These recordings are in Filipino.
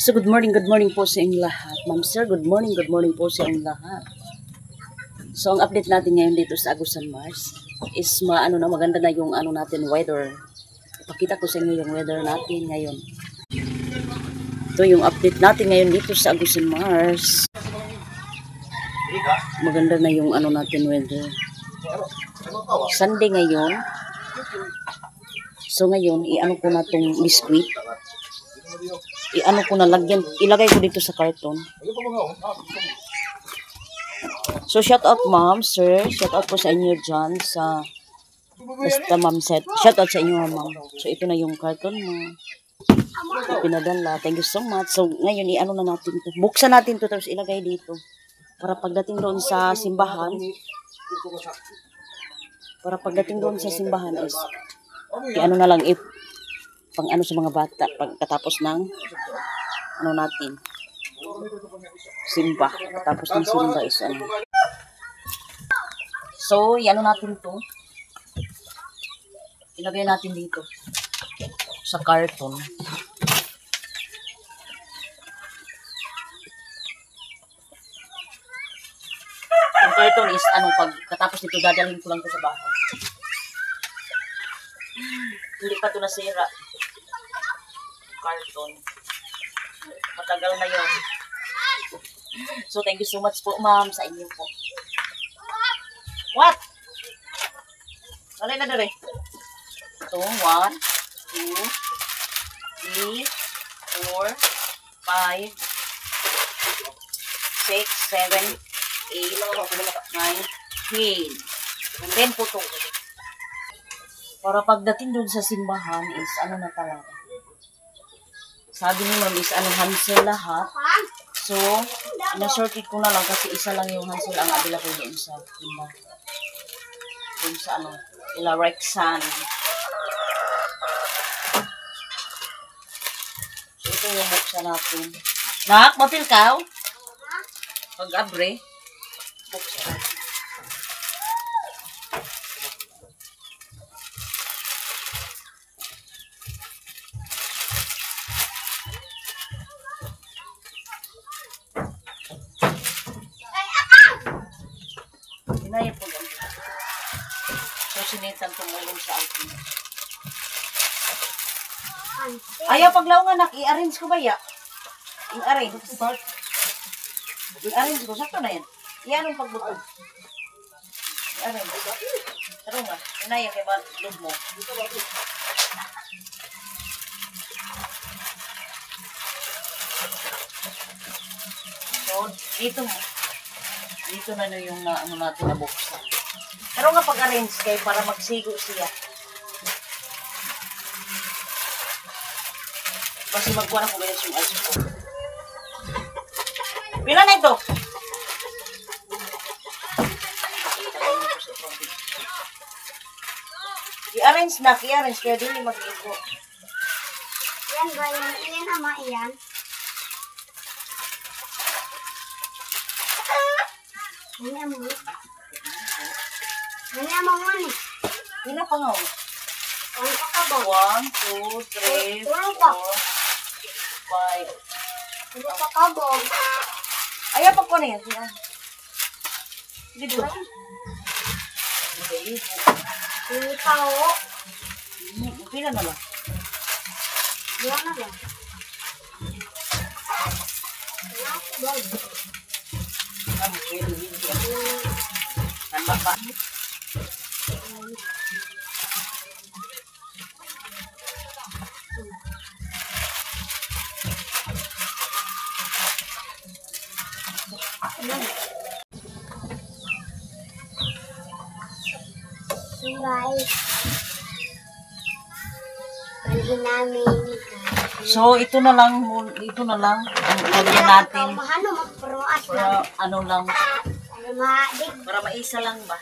So good morning po sa inyong lahat. Ma'am sir, good morning po sa inyong lahat. So ang update natin ngayon dito sa Agusan Mars is maganda na yung natin weather. Ipakita ko sa inyo yung weather natin ngayon. Ito yung update natin ngayon dito sa Agusan Mars. Maganda na yung natin weather. Sunday ngayon. So ngayon, ko na tong biskuit. Ko na lagyan, ilagay ko dito sa karton. So shout out ma'am, sir, shout out po sa inyo dyan sa basta ma'am set. Shout out sa inyo ma'am. So ito na yung karton mo. Pinadala. Thank you so much. So ngayon na natin to. Buksan natin to tapos ilagay dito. Para pagdating doon sa simbahan. Is na lang pang sa mga bata pagkatapos ng natin simba. Tapos ng simba is So, natin to. Ilagay natin dito sa karton. Ang karton is pagkatapos nito dadalhin ko lang to sa bahay. Hindi pa to nasira. Karton. Matagal na yun. So, thank you so much po, ma'am, sa inyo po. What? Alay na dere. Ito, 1, 2, 3, 4, 5, 6, 7, 8, 9, 10. 10 po ito. Para pagdating doon sa simbahan is na talaga. Sabi ni ma'am is Hansel lahat. So, na-sorted ko na lang kasi isa lang yung Hansel ang available doon sa simbahan. Doon sa ila Rexan. So, ito yung buksan natin. Nak, mapil ka? Pag-abre, buksan natin. Hinaya po lang. So, sinitan tumulong sa akin. Ayaw paglaw nga nak, i-arrange ko ba ya? I-arrange ko. Sakto na yan. I-anong pagbutong. I-arrange. Taro nga. Hinaya kay ba loob mo. So, dito mo. Dito na yung natin na buksan. Pero nga pag-arrange kayo para magsigo siya. Kasi magkuha na ko ganyan yung ice ko. Pila na ito? I-arrange na. I-arrange kaya din yung mag-igo. Yan ba? Yan ama iyan. Ini mo. Ini mo man eh. Pila pa nga o? Ang kakabog. 1, 2, 3, 4, 5. Ang kakabog. Ayaw pa ko na yan. Dito. Ini tao. Pila na lang. Yan na lang. Kakabog. Nambak pa. Guys. Pwede namin. So, ito na lang ang lagyan natin. Mahano magparuas Para lang. Para maisa lang ba?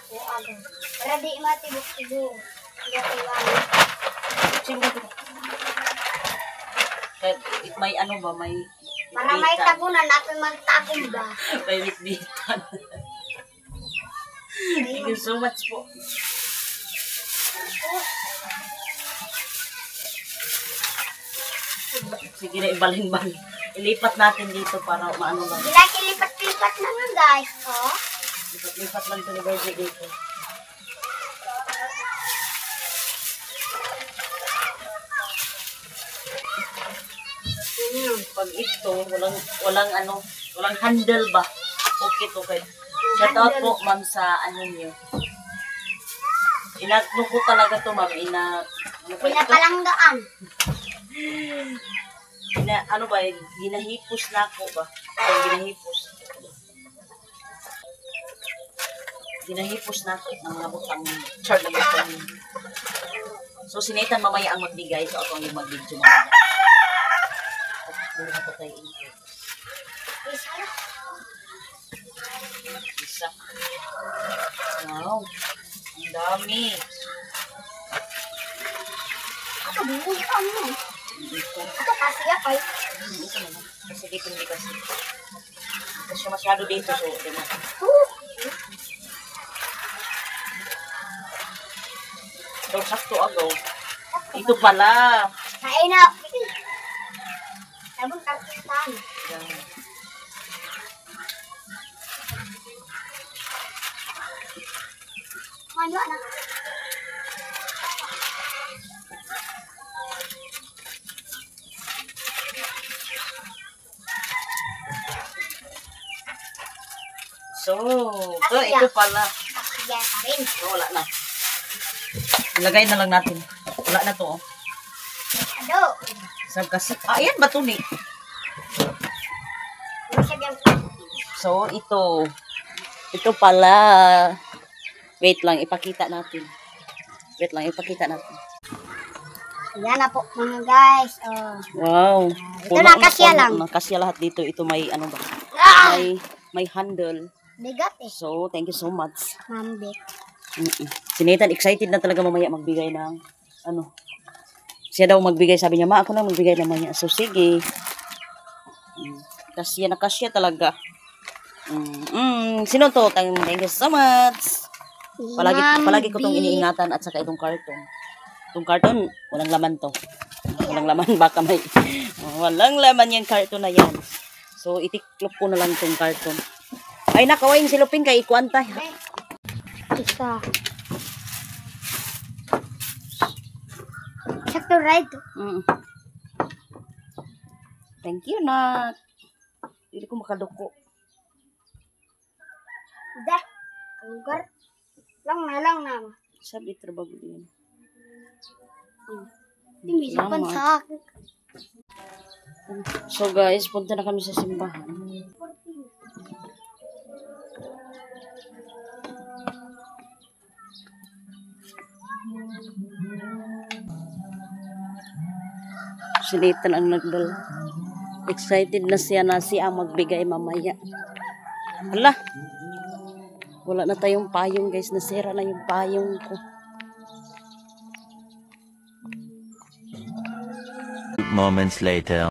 Para di matibok siguro. May ba? May para may tagunan natin magtagong ba? May bitbitan. Thank you so much po. Sige na, ibalhin-balhin. Ilipat natin dito para maano lang. Lipat-lipat na nga guys. Oh. Lipat-lipat lang ito ni Virgie dito. Pag ito, walang handle ba? Okay to kayo. Shout out po, ma'am, sa ano niyo. Inagno ko talaga to, ma'am. Pinapalanggaan. Ano ba, ginahipos na ako ba? Ginahipos. Ginahipos na ako ng mga butang. Char na butang. So, sinitan mamaya ang magbigay. So, ako ang yung mag-video mamaya. Puro na patay ito. Isa. Wow. Ang dami. Ako, bingin ka mo. Ito. Ako kasi ako. Ito naman. Kasi dito hindi kasi. Kasi masyado dito. So, ito na. So, sakto agaw. Ito pala. Kain na. Sabon tarkitan. Yan. Ano na? So, ito pala. Yan pa rin. So, wala na. Ilagay na lang natin. Wala na to. Ado. Kasi, ayan ba ito ni? So, ito. Ito pala. Wait lang, ipakita natin. Yan na po mga guys. Oh. Wow. Ito na kasya lang. Kasya lahat dito. Ito may ano ba? May handle. Bigat eh. So, thank you so much. Mambit. Sinitan, excited na talaga mamaya magbigay ng ano. Siya daw magbigay, sabi niya, ma, ako na magbigay naman niya. So, sige. Kasya talaga. Sino to? Thank you so much. Palagi ko itong iniingatan at saka itong carton. Itong carton, walang laman to. Walang laman, baka may walang laman yung carton na yan. So, itiklop ko na lang itong carton. Ay, nakawain silupin kay ikuantay. Isa. Sakto right. Thank you, Nak. Hindi ko makaduko. Dah. Lugar. Lang na. Sabi, trabaho din. Hindi sipan sa akin. So guys, punta na kami sa simbahan. Sinitan ang nagdala. Excited na siya magbigay mamaya. Hala. Wala na tayong payong guys. Nasira na yung payong ko. Moments later.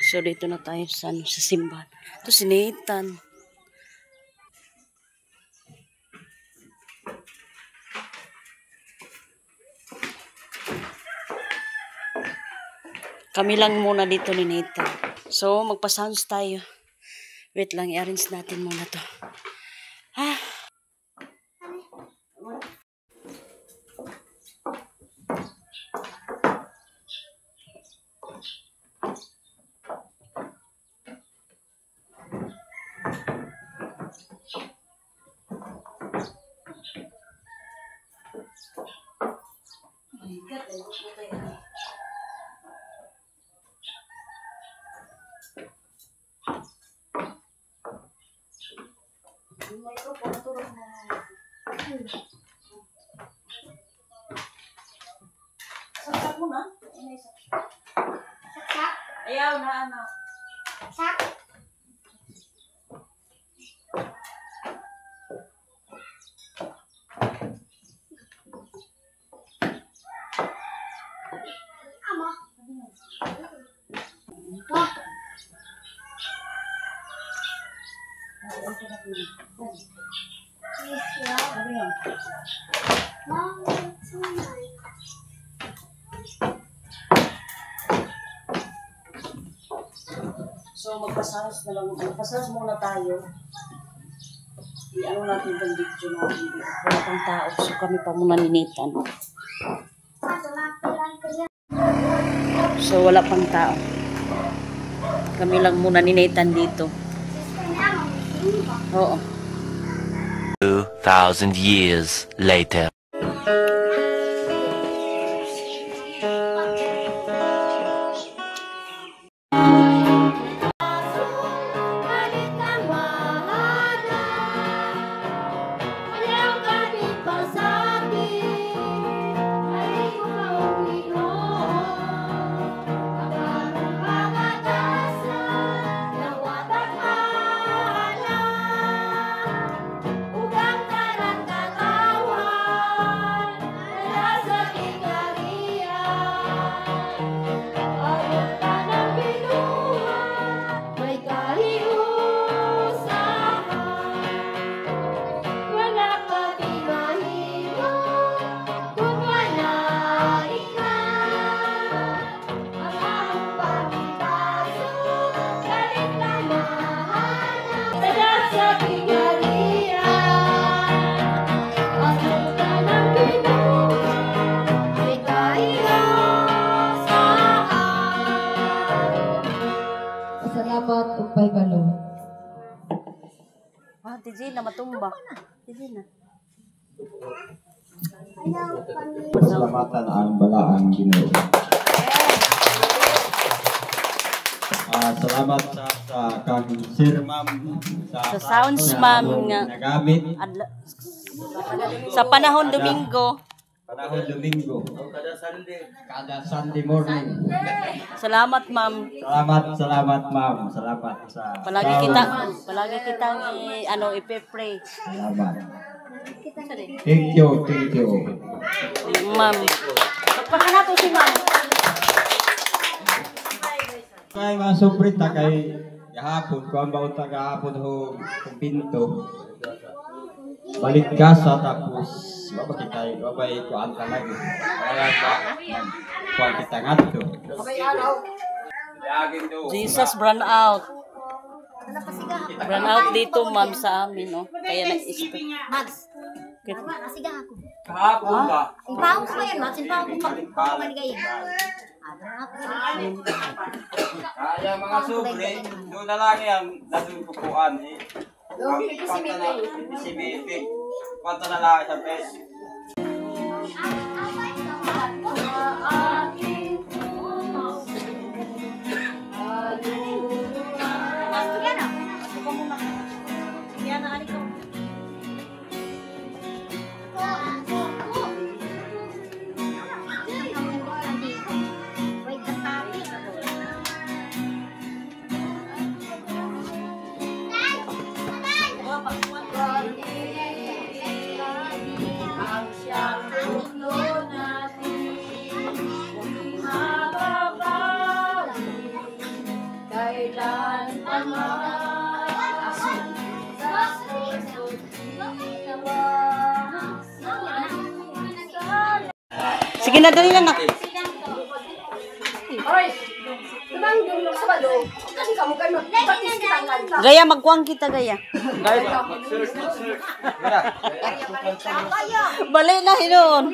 So dito na tayo sa simbahan. Ito si Nathan. Kami lang muna dito ni Nathan. So magpa-sounds tayo. Wait lang, i-arrange natin muna to. Saksak mo na. Saksak. Ayaw na, anak. Sak. Ama. Wah. Yes, yeah. Mom, it's so nice. So, magpasahos na lang. Magpasahos muna tayo. I-ano natin itong video natin. Wala pang tao. So, kami pa muna ninitan. So, wala pang tao. Kami lang muna ninitan dito. Oo. 2,000 years later. Salamat ug paybalo. Ah, TJ na matumba. TJ na. Pasalamatan ang balaang Ginoo. Salamat sa kang Sir Ma'am Sa sounds, ma'am, nga. nagamit Sa panahon Domingo. panahon Domingo. Kada Sunday morning. Salamat, ma'am. Salamat ma'am. Salamat sa Palagi kitang ipe-pray. Salamat. Thank you. Ma'am. Pagpakan nato si ma'am. Kay mga suprit ta kay gahapon kuan ba unta gahapon ho pinto. Balik kasa tapos babay kuan ta lagi. Kaya ba kuan kita ngadto. Jesus brand out. Brand out dito, ma'am, sa amin, no? Kaya nag-isip. Mags. Nasigang ako. Kahapon ba? Impawang ko yan, Mags. Impawang ko maligaya. Kaya mga sobre, doon na lang yan, nandun pupuan eh. Panta na, ibisibibig. Panta na lang sa pes. Sige na, dali na. Gaya, magkuang kita, Gaya. Balik na, hinon.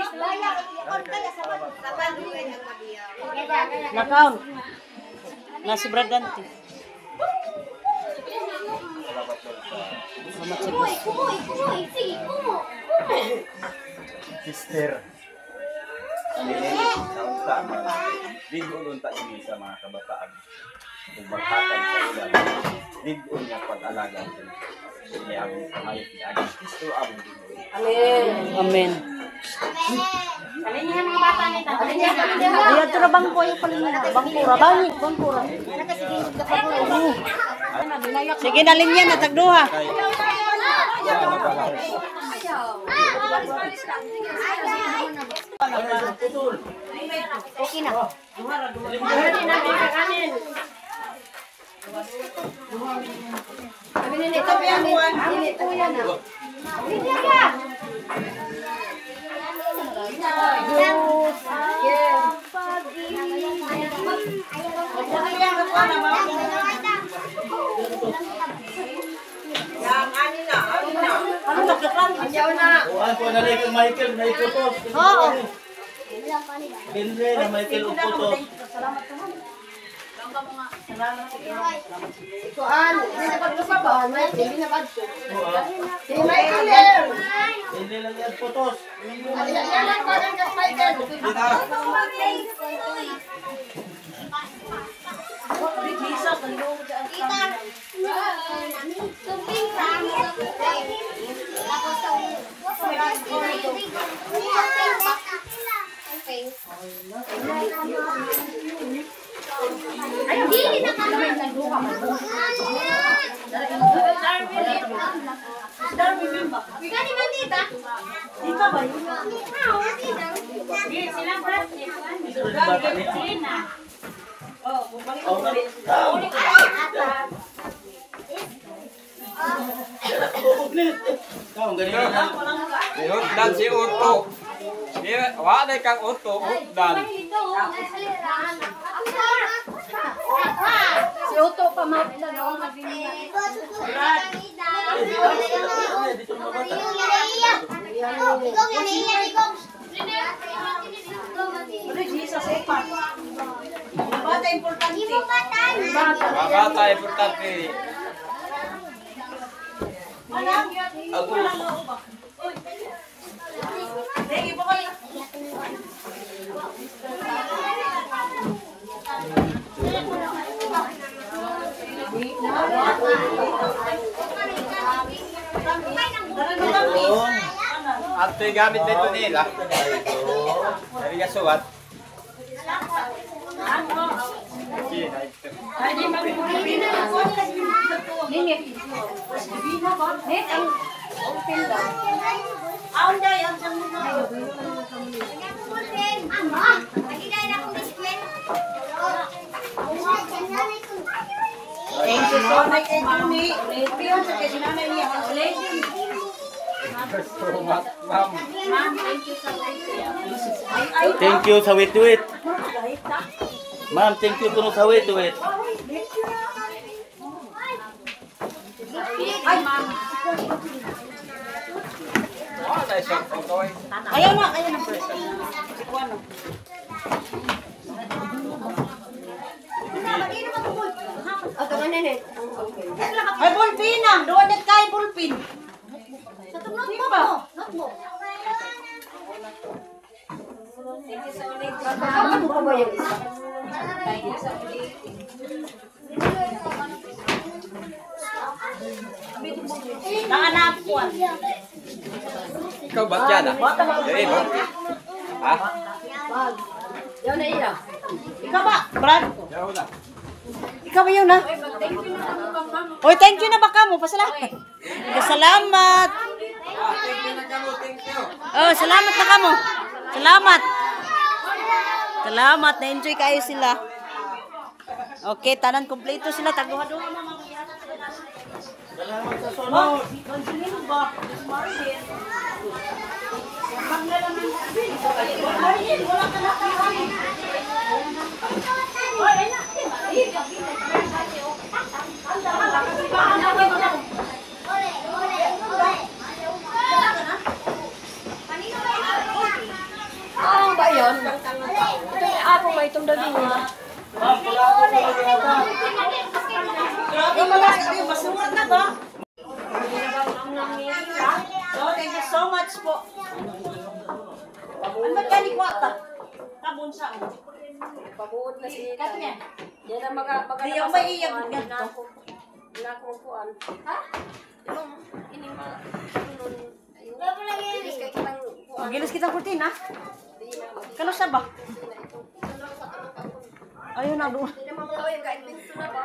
Nakaon. Nasi Bradante. Salamat sa Diyos. Sister. Ligon ta ini sa mga kabataan. Kung maghatag sa ulan, ligon niya pag-alaga. Kaya ang kamay pinagin. Kristo ang Amen. Ay, ito na bangko yung palinga. Bangkura. Bangkura. Sige na linya na tagduha. Okay na. Ayaw na. Kuhan ko na rin kay Michael, may putos. Oo. Henry na Michael o putos. Salamat naman. Salamat. Kuan, hindi na paglupa ba? Hindi na pag. Si Michael. Henry lang yan putos. Yan pa rin kay Michael. Jesus, nandun ko dyan. Sumping sa ay, hindi na kami nagduka mo. Gani man dita? Dito ba yun? Di sila brad. Oh, bumalik Oh, ko. Kau ganyan na. Hugdan si Otto. Wala kang Otto, hugdan. Si Otto pa mapila no Jesus, epat. Bata importante. Mga bata, importante. Sige, bumalik. At ito'y gamit nito nila. Dari ka suwat. Aon day, ang siyang Thank you so much, Mami. Piyon sa kasi nanay niya. Ma'am. Thank you sa wit-wit. Ma'am, thank you kuno sa wit-wit. Wala siyang photoy. Ayaw na, ayaw na. Sikuan na. Ay, bulpin na. Doon na tayo bulpin. Sa tunod mo ba? Nakanapuan. Ikaw ba't yan ah? Dili ba? Ha? Ikaw ba, Brad? Yaw na. Ikaw ba yun, ha? Oy, thank you na ba ka mo? Pasalamat. Salamat. Oh, salamat na ka mo. Salamat. Salamat. Na-enjoy kayo sila. Okay, tanan kompleto sila. Taguha-duha mo. Salamat sa sunod. Ano ba yun? Ito yung ako may itong daging. Ma'am, pula ko sa mga. Grabe mga sabi, masulat na ba? So, thank you so much po. Ano ba kani kwata? Tabon sa mo. Pabuot na si Kat niya. yan ang Di yung may iyag ganito. nakukuan. Ha? Yung ini ma ayun. Kay kitang kuan. Magilos kitang kurtina. Di na Kano sa ba? ito. Ayun na doon. Di na mamulaw yung kain pinto na ba?